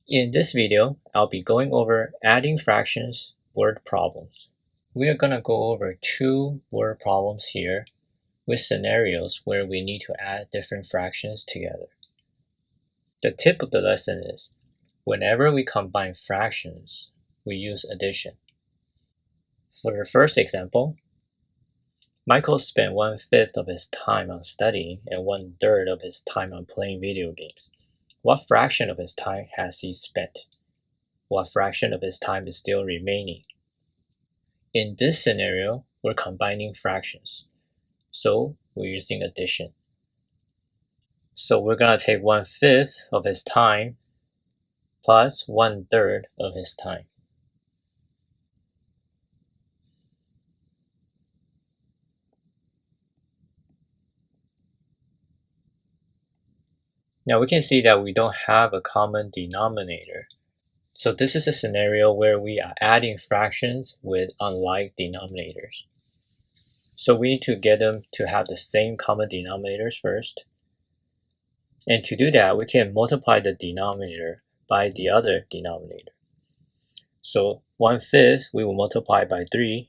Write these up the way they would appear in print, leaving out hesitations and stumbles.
In this video, I'll be going over adding fractions word problems. We are going to go over two word problems here with scenarios where we need to add different fractions together. The tip of the lesson is, whenever we combine fractions, we use addition. For the first example, Michael spent 1/5 of his time on studying and 1/3 of his time on playing video games. What fraction of his time has he spent? What fraction of his time is still remaining? In this scenario, we're combining fractions, so we're using addition. So we're going to take 1/5 of his time plus 1/3 of his time. Now we can see that we don't have a common denominator. So this is a scenario where we are adding fractions with unlike denominators. So we need to get them to have the same common denominators first. And to do that, we can multiply the denominator by the other denominator. So 1/5 we will multiply by 3.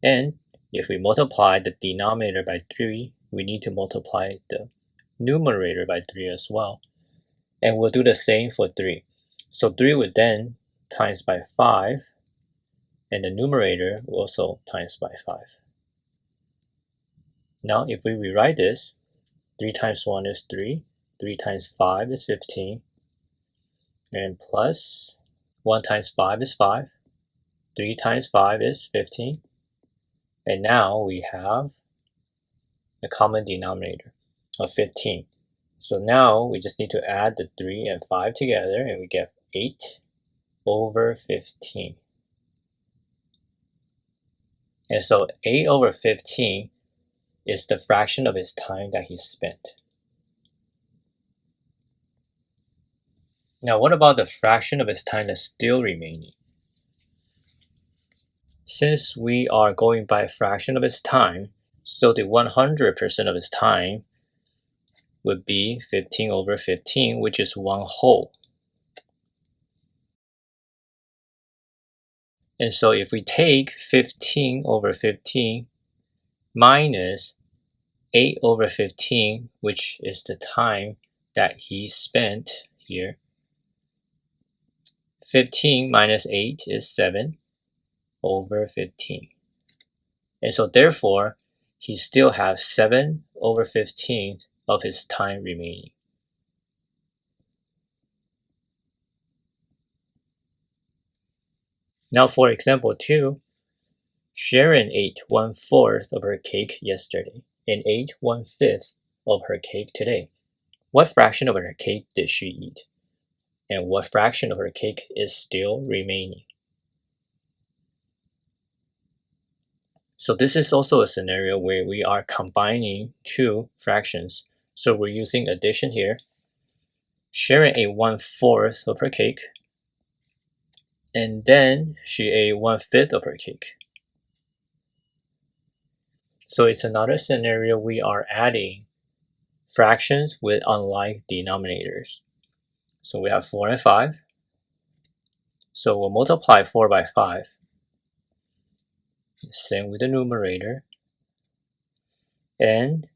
And if we multiply the denominator by 3, we need to multiply the numerator by 3 as well. And we'll do the same for 3. So 3 would then times by 5, and the numerator will also times by 5. Now if we rewrite this, 3 times 1 is 3, 3 times 5 is 15, and plus 1 times 5 is 5, 3 times 5 is 15, and now we have a common denominator of 15. So now we just need to add the 3 and 5 together and we get 8 over 15. And so 8 over 15 is the fraction of his time that he spent. Now what about the fraction of his time that's still remaining? Since we are going by a fraction of his time, so the 100% of his time would be 15 over 15, which is 1 whole. And so if we take 15 over 15 minus 8 over 15, which is the time that he spent here, 15 minus 8 is 7 over 15. And so therefore, he still has 7 over 15 of his time remaining. Now for example 2, Sharon ate 1/4 of her cake yesterday and ate 1/5 of her cake today. What fraction of her cake did she eat? And what fraction of her cake is still remaining? So this is also a scenario where we are combining two fractions. So we're using addition here. Sharon ate 1/4 of her cake, and then she ate 1/5 of her cake. So it's another scenario we are adding fractions with unlike denominators. So we have 4 and 5. So we'll multiply 4 by 5. Same with the numerator. And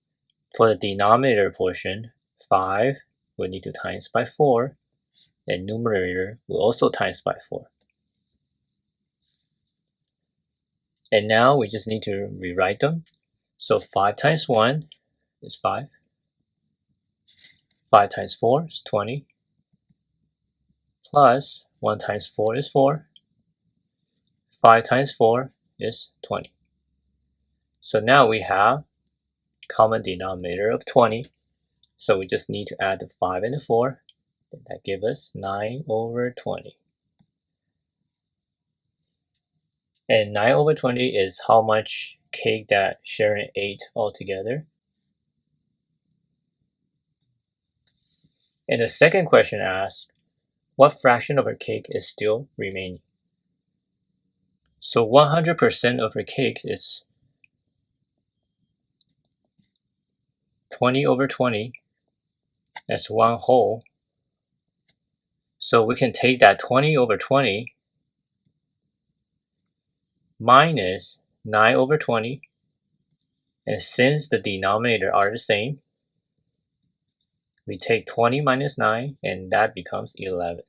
for the denominator portion, 5 will need to times by 4, and numerator will also times by 4. And now we just need to rewrite them. So 5 times 1 is 5. 5 times 4 is 20. Plus 1 times 4 is 4. 5 times 4 is 20. So now we have common denominator of 20. So we just need to add the 5 and the 4. That gives us 9 over 20. And 9 over 20 is how much cake that Sharon ate altogether. And the second question asks, what fraction of her cake is still remaining? So 100% of her cake is 20 over 20. That's 1 whole. So we can take that 20 over 20 minus 9 over 20, and since the denominator are the same, we take 20 minus 9 and that becomes 11.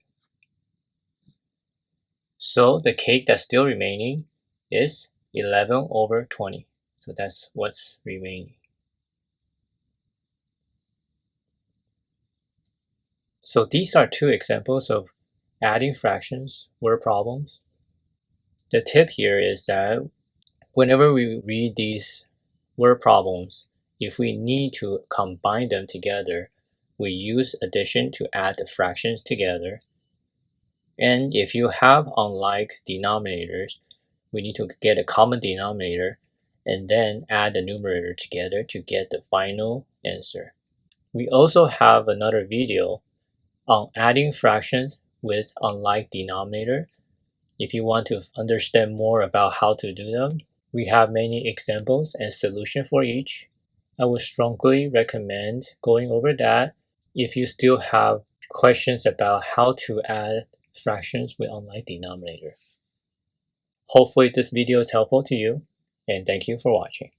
So the cake that's still remaining is 11 over 20. So that's what's remaining. So these are two examples of adding fractions word problems. The tip here is that whenever we read these word problems, if we need to combine them together, we use addition to add the fractions together. And if you have unlike denominators, we need to get a common denominator and then add the numerator together to get the final answer. We also have another video on adding fractions with unlike denominator. If you want to understand more about how to do them, we have many examples and solution for each. I would strongly recommend going over that. If you still have questions about how to add fractions with unlike denominator. Hopefully this video is helpful to you, and thank you for watching.